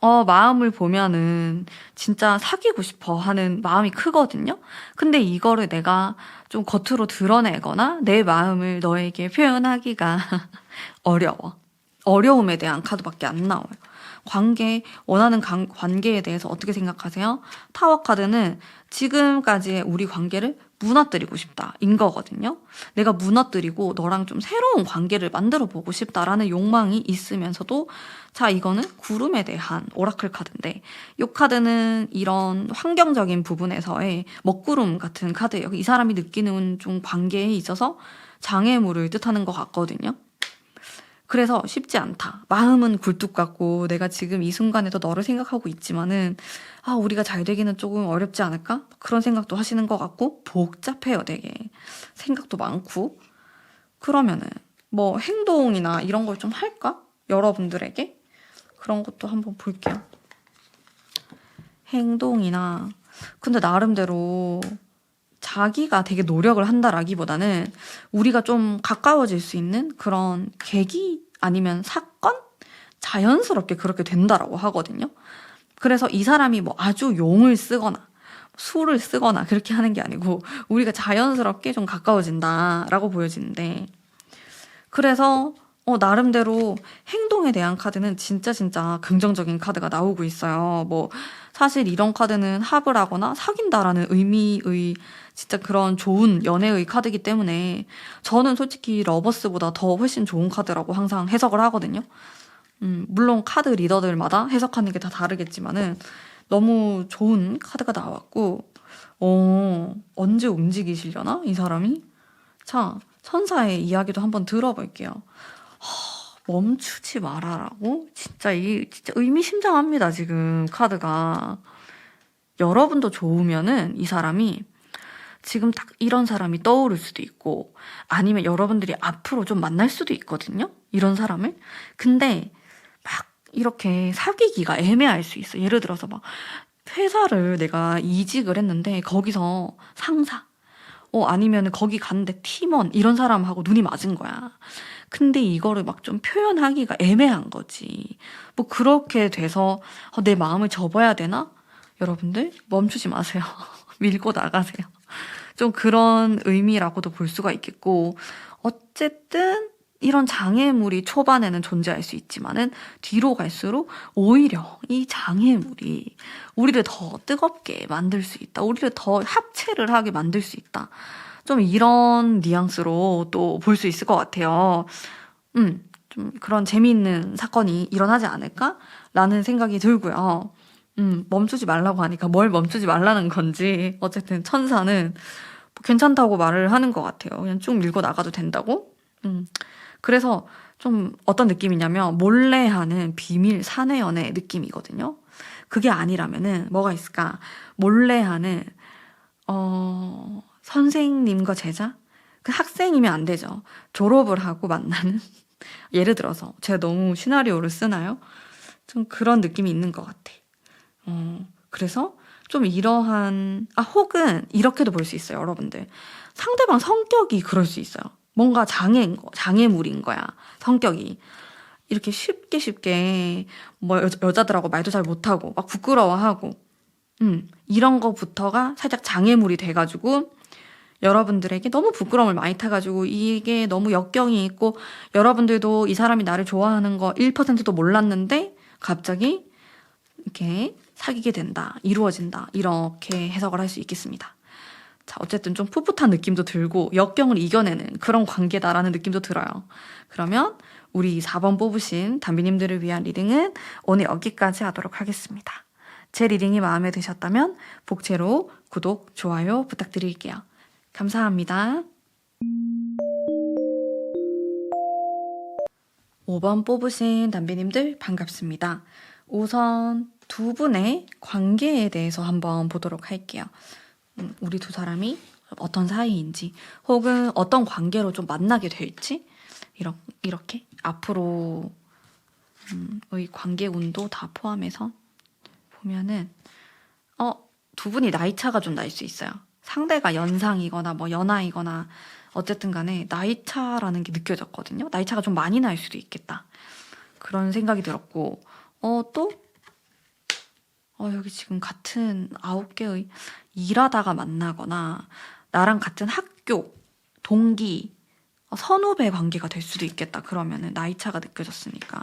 마음을 보면은 진짜 사귀고 싶어 하는 마음이 크거든요. 근데 이거를 내가 좀 겉으로 드러내거나 내 마음을 너에게 표현하기가 어려워. 어려움에 대한 카드밖에 안 나와요. 원하는 관계에 대해서 어떻게 생각하세요? 타워 카드는 지금까지의 우리 관계를 무너뜨리고 싶다 인 거거든요. 내가 무너뜨리고 너랑 좀 새로운 관계를 만들어 보고 싶다라는 욕망이 있으면서도, 자, 이거는 구름에 대한 오라클 카드인데, 이 카드는 이런 환경적인 부분에서의 먹구름 같은 카드예요. 이 사람이 느끼는 좀 관계에 있어서 장애물을 뜻하는 것 같거든요. 그래서 쉽지 않다. 마음은 굴뚝 같고 내가 지금 이 순간에도 너를 생각하고 있지만은, 우리가 잘 되기는 조금 어렵지 않을까? 그런 생각도 하시는 것 같고, 복잡해요, 되게. 생각도 많고. 그러면은 뭐 행동이나 이런 걸 좀 할까? 여러분들에게? 그런 것도 한번 볼게요. 행동이나, 근데 나름대로 자기가 되게 노력을 한다라기보다는 우리가 좀 가까워질 수 있는 그런 계기 아니면 사건? 자연스럽게 그렇게 된다라고 하거든요. 그래서 이 사람이 뭐 아주 용을 쓰거나 수를 쓰거나 그렇게 하는 게 아니고 우리가 자연스럽게 좀 가까워진다라고 보여지는데, 그래서 나름대로 행동에 대한 카드는 진짜 긍정적인 카드가 나오고 있어요. 뭐 사실 이런 카드는 합을 하거나 사귄다라는 의미의 진짜 그런 좋은 연애의 카드이기 때문에 저는 솔직히 러버스보다 더 훨씬 좋은 카드라고 항상 해석을 하거든요. 물론 카드 리더들마다 해석하는 게 다 다르겠지만은 너무 좋은 카드가 나왔고, 언제 움직이시려나 이 사람이? 자, 천사의 이야기도 한번 들어볼게요. 멈추지 말아라고? 진짜 진짜 의미심장합니다, 지금 카드가. 여러분도 좋으면은 이 사람이 지금 딱 이런 사람이 떠오를 수도 있고, 아니면 여러분들이 앞으로 좀 만날 수도 있거든요, 이런 사람을. 근데 막 이렇게 사귀기가 애매할 수 있어. 예를 들어서 막 회사를 내가 이직을 했는데 거기서 상사, 아니면 거기 갔는데 팀원 이런 사람하고 눈이 맞은 거야. 근데 이거를 막 좀 표현하기가 애매한 거지. 뭐 그렇게 돼서 내 마음을 접어야 되나? 여러분들 멈추지 마세요. 밀고 나가세요. 좀 그런 의미라고도 볼 수가 있겠고, 어쨌든 이런 장애물이 초반에는 존재할 수 있지만은 뒤로 갈수록 오히려 이 장애물이 우리를 더 뜨겁게 만들 수 있다. 우리를 더 합체를 하게 만들 수 있다. 좀 이런 뉘앙스로 또 볼 수 있을 것 같아요. 좀 그런 재미있는 사건이 일어나지 않을까라는 생각이 들고요. 멈추지 말라고 하니까 뭘 멈추지 말라는 건지, 어쨌든 천사는 뭐 괜찮다고 말을 하는 것 같아요. 그냥 쭉 밀고 나가도 된다고. 그래서 좀 어떤 느낌이냐면 몰래 하는 비밀 사내 연애 느낌이거든요. 그게 아니라면은 뭐가 있을까? 몰래 하는 선생님과 제자? 그 학생이면 안 되죠. 졸업을 하고 만나는? 예를 들어서 제가 너무 시나리오를 쓰나요? 좀 그런 느낌이 있는 것 같아. 그래서 좀 이러한, 혹은 이렇게도 볼 수 있어요, 여러분들. 상대방 성격이 그럴 수 있어요. 뭔가 장애물인 거야, 성격이. 이렇게 쉽게 뭐 여자들하고 말도 잘 못하고 막 부끄러워하고, 이런 거부터가 살짝 장애물이 돼가지고 여러분들에게 너무 부끄러움을 많이 타가지고 이게 너무 역경이 있고, 여러분들도 이 사람이 나를 좋아하는 거 1%도 몰랐는데 갑자기 이렇게 사귀게 된다, 이루어진다, 이렇게 해석을 할 수 있겠습니다. 자, 어쨌든 좀 풋풋한 느낌도 들고 역경을 이겨내는 그런 관계다라는 느낌도 들어요. 그러면 우리 4번 뽑으신 담비님들을 위한 리딩은 오늘 여기까지 하도록 하겠습니다. 제 리딩이 마음에 드셨다면 복채로 구독, 좋아요 부탁드릴게요. 감사합니다. 5번 뽑으신 담비님들 반갑습니다. 우선 두 분의 관계에 대해서 한번 보도록 할게요. 우리 두 사람이 어떤 사이인지, 혹은 어떤 관계로 좀 만나게 될지, 이렇게 앞으로의 관계 운도 다 포함해서 보면은 두 분이 나이 차가 좀 날 수 있어요. 상대가 연상이거나 뭐 연하이거나 어쨌든 간에 나이 차라는 게 느껴졌거든요. 나이 차가 좀 많이 날 수도 있겠다, 그런 생각이 들었고, 또 여기 지금 같은 9개의 일하다가 만나거나 나랑 같은 학교, 동기, 선후배 관계가 될 수도 있겠다. 그러면은 나이 차가 느껴졌으니까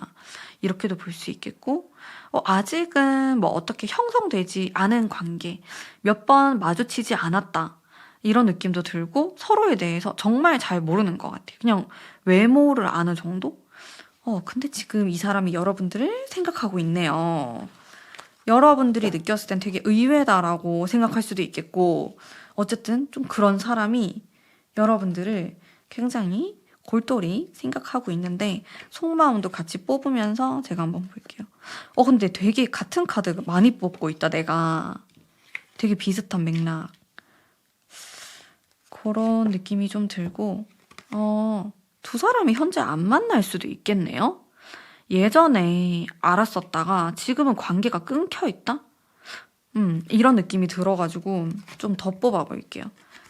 이렇게도 볼 수 있겠고, 아직은 뭐 어떻게 형성되지 않은 관계, 몇 번 마주치지 않았다. 이런 느낌도 들고 서로에 대해서 정말 잘 모르는 것 같아요. 그냥 외모를 아는 정도? 근데 지금 이 사람이 여러분들을 생각하고 있네요. 여러분들이 느꼈을 땐 되게 의외다라고 생각할 수도 있겠고, 어쨌든 좀 그런 사람이 여러분들을 굉장히 골똘히 생각하고 있는데, 속마음도 같이 뽑으면서 제가 한번 볼게요. 근데 되게 같은 카드 많이 뽑고 있다, 내가. 되게 비슷한 맥락. 그런 느낌이 좀 들고, 두 사람이 현재 안 만날 수도 있겠네요? 예전에 알았었다가 지금은 관계가 끊겨 있다? 이런 느낌이 들어가지고 좀 더 뽑아볼게요.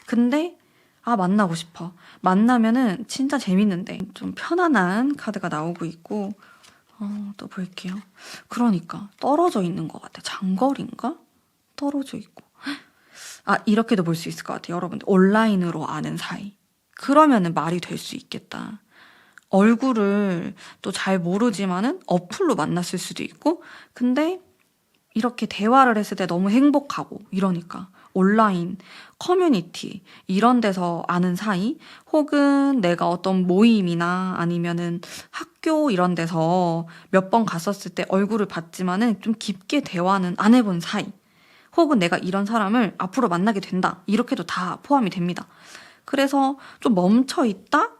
근데 만나고 싶어. 만나면은 진짜 재밌는데 좀 편안한 카드가 나오고 있고, 또 볼게요. 그러니까 떨어져 있는 것 같아. 장거리인가? 떨어져 있고. 이렇게도 볼 수 있을 것 같아요. 여러분들 온라인으로 아는 사이. 그러면은 말이 될 수 있겠다. 얼굴을 또 잘 모르지만은 어플로 만났을 수도 있고, 근데 이렇게 대화를 했을 때 너무 행복하고 이러니까 온라인 커뮤니티 이런 데서 아는 사이, 혹은 내가 어떤 모임이나 아니면은 학교 이런 데서 몇 번 갔었을 때 얼굴을 봤지만은 좀 깊게 대화는 안 해본 사이, 혹은 내가 이런 사람을 앞으로 만나게 된다, 이렇게도 다 포함이 됩니다. 그래서 좀 멈춰 있다?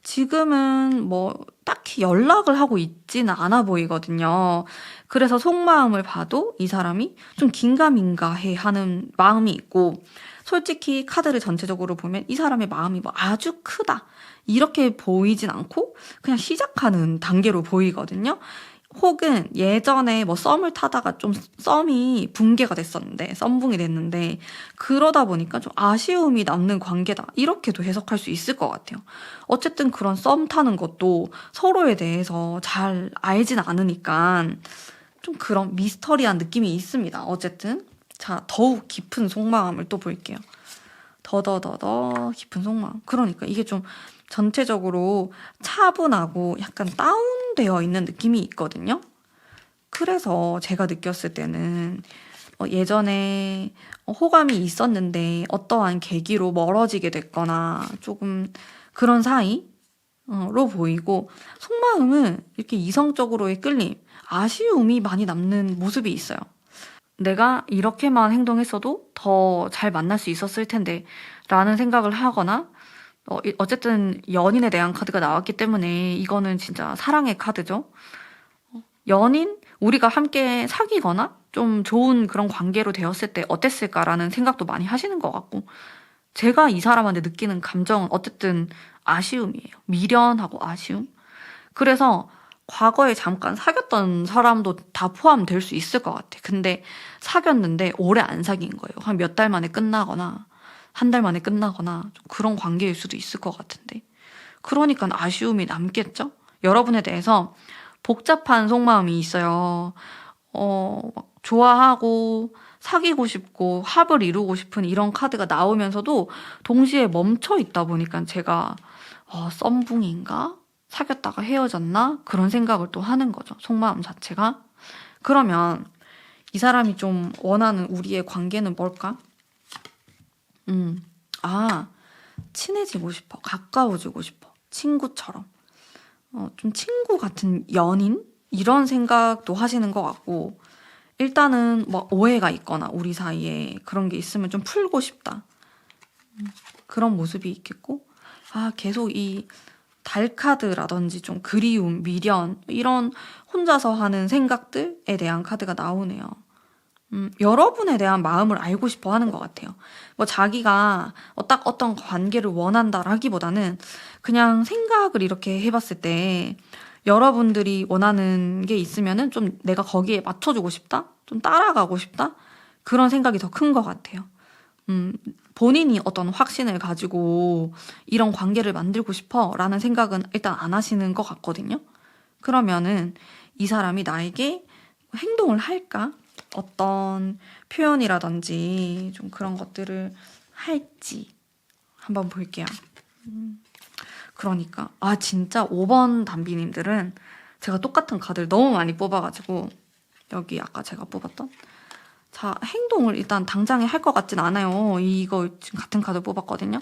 지금은 뭐 딱히 연락을 하고 있지는 않아 보이거든요. 그래서 속마음을 봐도 이 사람이 좀 긴가민가해 하는 마음이 있고, 솔직히 카드를 전체적으로 보면 이 사람의 마음이 뭐 아주 크다, 이렇게 보이진 않고 그냥 시작하는 단계로 보이거든요. 혹은 예전에 뭐 썸을 타다가 좀 썸이 붕괴가 됐었는데, 썸붕이 됐는데, 그러다 보니까 좀 아쉬움이 남는 관계다, 이렇게도 해석할 수 있을 것 같아요. 어쨌든 그런 썸 타는 것도 서로에 대해서 잘 알진 않으니까 좀 그런 미스터리한 느낌이 있습니다. 어쨌든 자, 더욱 깊은 속마음을 또 볼게요. 더더더더 깊은 속마음. 그러니까 이게 좀 전체적으로 차분하고 약간 다운되어 있는 느낌이 있거든요. 그래서 제가 느꼈을 때는 예전에 호감이 있었는데 어떠한 계기로 멀어지게 됐거나 조금 그런 사이로 보이고, 속마음은 이렇게 이성적으로의 끌림, 아쉬움이 많이 남는 모습이 있어요. 내가 이렇게만 행동했어도 더 잘 만날 수 있었을 텐데 라는 생각을 하거나, 어쨌든 연인에 대한 카드가 나왔기 때문에 이거는 진짜 사랑의 카드죠. 연인, 우리가 함께 사귀거나 좀 좋은 그런 관계로 되었을 때 어땠을까라는 생각도 많이 하시는 것 같고, 제가 이 사람한테 느끼는 감정은 어쨌든 아쉬움이에요. 미련하고 아쉬움. 그래서 과거에 잠깐 사귀었던 사람도 다 포함될 수 있을 것 같아. 근데 사귀었는데 오래 안 사귄 거예요. 한 몇 달 만에 끝나거나 한 달 만에 끝나거나 좀 그런 관계일 수도 있을 것 같은데. 그러니까 아쉬움이 남겠죠? 여러분에 대해서 복잡한 속마음이 있어요. 막 좋아하고 사귀고 싶고 합을 이루고 싶은 이런 카드가 나오면서도 동시에 멈춰 있다 보니까 제가 썸붕인가? 사귀었다가 헤어졌나? 그런 생각을 또 하는 거죠. 속마음 자체가. 그러면 이 사람이 좀 원하는 우리의 관계는 뭘까? 친해지고 싶어. 가까워지고 싶어. 친구처럼. 좀 친구 같은 연인? 이런 생각도 하시는 것 같고, 일단은 뭐 오해가 있거나 우리 사이에 그런 게 있으면 좀 풀고 싶다. 그런 모습이 있겠고, 계속 이 달카드라든지 좀 그리움, 미련, 이런 혼자서 하는 생각들에 대한 카드가 나오네요. 여러분에 대한 마음을 알고 싶어 하는 것 같아요. 뭐 자기가 딱 어떤 관계를 원한다라기보다는 그냥 생각을 이렇게 해봤을 때 여러분들이 원하는 게 있으면은 좀 내가 거기에 맞춰주고 싶다? 좀 따라가고 싶다? 그런 생각이 더 큰 것 같아요. 본인이 어떤 확신을 가지고 이런 관계를 만들고 싶어 라는 생각은 일단 안 하시는 것 같거든요. 그러면은 이 사람이 나에게 행동을 할까? 어떤 표현이라든지 좀 그런 것들을 할지 한번 볼게요. 그러니까 진짜 5번 담비님들은 제가 똑같은 카드를 너무 많이 뽑아가지고 여기 아까 제가 뽑았던 자, 행동을 일단 당장에 할 것 같진 않아요. 이거 지금 같은 카드 뽑았거든요.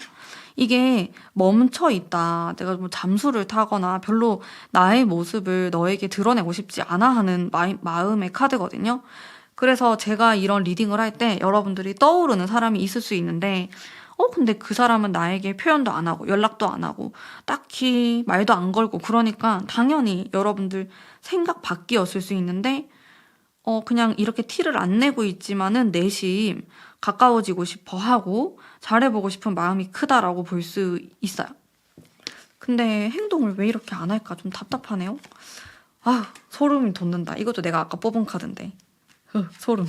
이게 멈춰 있다. 내가 뭐 잠수를 타거나 별로 나의 모습을 너에게 드러내고 싶지 않아 하는 마음의 카드거든요. 그래서 제가 이런 리딩을 할 때 여러분들이 떠오르는 사람이 있을 수 있는데 근데 그 사람은 나에게 표현도 안 하고 연락도 안 하고 딱히 말도 안 걸고 그러니까 당연히 여러분들 생각 밖이었을 수 있는데 그냥 이렇게 티를 안 내고 있지만은 내심 가까워지고 싶어 하고 잘해보고 싶은 마음이 크다라고 볼 수 있어요. 근데 행동을 왜 이렇게 안 할까 좀 답답하네요. 소름이 돋는다. 이것도 내가 아까 뽑은 카드인데. 소름.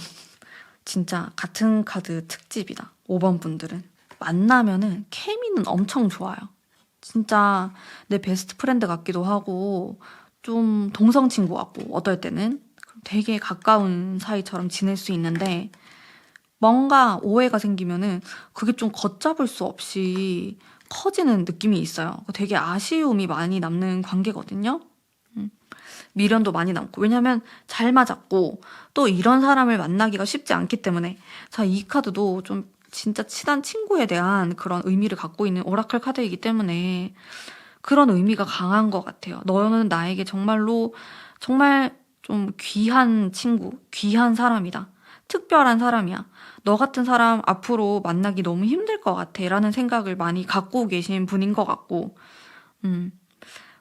진짜 같은 카드 특집이다. 5번 분들은. 만나면은 케미는 엄청 좋아요. 진짜 내 베스트 프렌드 같기도 하고 좀 동성 친구 같고 어떨 때는 되게 가까운 사이처럼 지낼 수 있는데 뭔가 오해가 생기면은 그게 좀 걷잡을 수 없이 커지는 느낌이 있어요. 되게 아쉬움이 많이 남는 관계거든요. 미련도 많이 남고 왜냐면 잘 맞았고 또 이런 사람을 만나기가 쉽지 않기 때문에 자, 이 카드도 좀 진짜 친한 친구에 대한 그런 의미를 갖고 있는 오라클 카드이기 때문에 그런 의미가 강한 것 같아요. 너는 나에게 정말로 정말 좀 귀한 친구, 귀한 사람이다. 특별한 사람이야. 너 같은 사람 앞으로 만나기 너무 힘들 것 같아 라는 생각을 많이 갖고 계신 분인 것 같고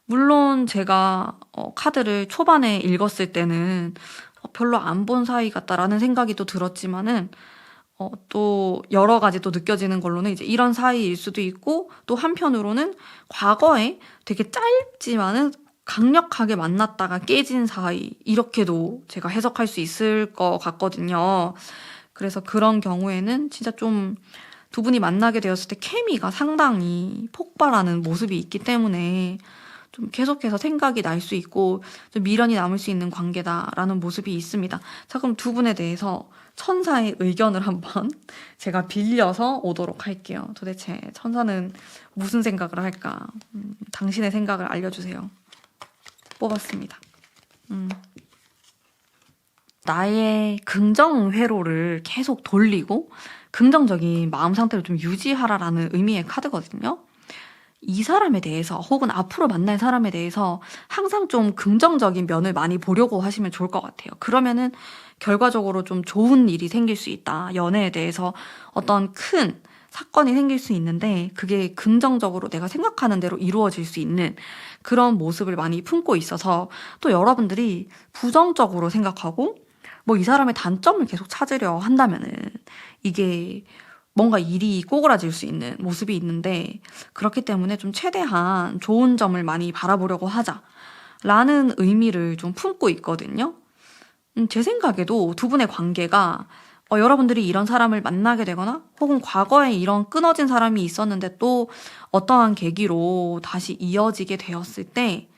물론 제가 카드를 초반에 읽었을 때는 별로 안 본 사이 같다라는 생각이 또 들었지만은 또 여러 가지 또 느껴지는 걸로는 이제 이런 사이일 수도 있고 또 한편으로는 과거에 되게 짧지만은 강력하게 만났다가 깨진 사이 이렇게도 제가 해석할 수 있을 것 같거든요. 그래서 그런 경우에는 진짜 좀 두 분이 만나게 되었을 때 케미가 상당히 폭발하는 모습이 있기 때문에 좀 계속해서 생각이 날 수 있고 좀 미련이 남을 수 있는 관계다라는 모습이 있습니다. 자, 그럼 두 분에 대해서 천사의 의견을 한번 제가 빌려서 오도록 할게요. 도대체 천사는 무슨 생각을 할까? 당신의 생각을 알려주세요. 뽑았습니다. 나의 긍정 회로를 계속 돌리고 긍정적인 마음 상태를 좀 유지하라라는 의미의 카드거든요. 이 사람에 대해서 혹은 앞으로 만날 사람에 대해서 항상 좀 긍정적인 면을 많이 보려고 하시면 좋을 것 같아요. 그러면은 결과적으로 좀 좋은 일이 생길 수 있다. 연애에 대해서 어떤 큰 사건이 생길 수 있는데 그게 긍정적으로 내가 생각하는 대로 이루어질 수 있는 그런 모습을 많이 품고 있어서 또 여러분들이 부정적으로 생각하고 뭐 이 사람의 단점을 계속 찾으려 한다면은 이게 뭔가 일이 꼬그라질 수 있는 모습이 있는데 그렇기 때문에 좀 최대한 좋은 점을 많이 바라보려고 하자라는 의미를 좀 품고 있거든요. 제 생각에도 두 분의 관계가 여러분들이 이런 사람을 만나게 되거나 혹은 과거에 이런 끊어진 사람이 있었는데 또 어떠한 계기로 다시 이어지게 되었을 때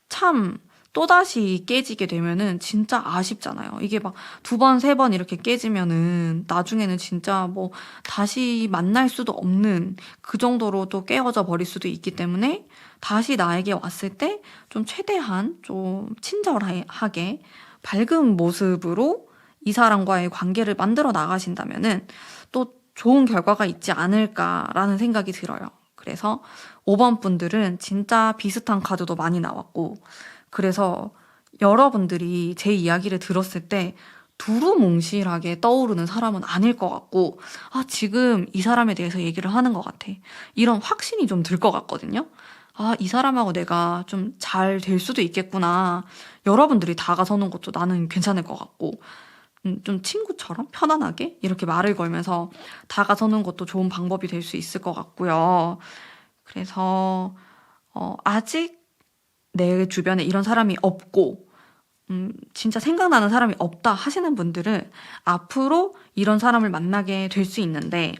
참 또다시 깨지게 되면은 진짜 아쉽잖아요. 이게 막 두 번, 세 번 이렇게 깨지면은 나중에는 진짜 뭐 다시 만날 수도 없는 그 정도로 또 깨어져 버릴 수도 있기 때문에 다시 나에게 왔을 때 좀 최대한 좀 친절하게 밝은 모습으로 이 사람과의 관계를 만들어 나가신다면은 또 좋은 결과가 있지 않을까라는 생각이 들어요. 그래서 5번 분들은 진짜 비슷한 카드도 많이 나왔고 그래서 여러분들이 제 이야기를 들었을 때 두루뭉실하게 떠오르는 사람은 아닐 것 같고 지금 이 사람에 대해서 얘기를 하는 것 같아. 이런 확신이 좀 들 것 같거든요. 이 사람하고 내가 좀 잘 될 수도 있겠구나. 여러분들이 다가서는 것도 나는 괜찮을 것 같고 좀 친구처럼 편안하게 이렇게 말을 걸면서 다가서는 것도 좋은 방법이 될 수 있을 것 같고요. 그래서 아직 내 주변에 이런 사람이 없고 진짜 생각나는 사람이 없다 하시는 분들은 앞으로 이런 사람을 만나게 될 수 있는데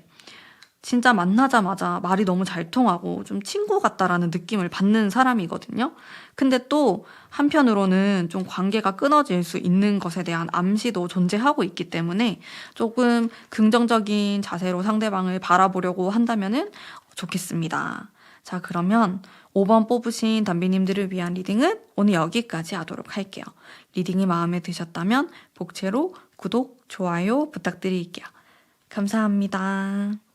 진짜 만나자마자 말이 너무 잘 통하고 좀 친구 같다라는 느낌을 받는 사람이거든요. 근데 또 한편으로는 좀 관계가 끊어질 수 있는 것에 대한 암시도 존재하고 있기 때문에 조금 긍정적인 자세로 상대방을 바라보려고 한다면은 좋겠습니다. 자, 그러면 5번 뽑으신 담비님들을 위한 리딩은 오늘 여기까지 하도록 할게요. 리딩이 마음에 드셨다면 복채로 구독, 좋아요 부탁드릴게요. 감사합니다.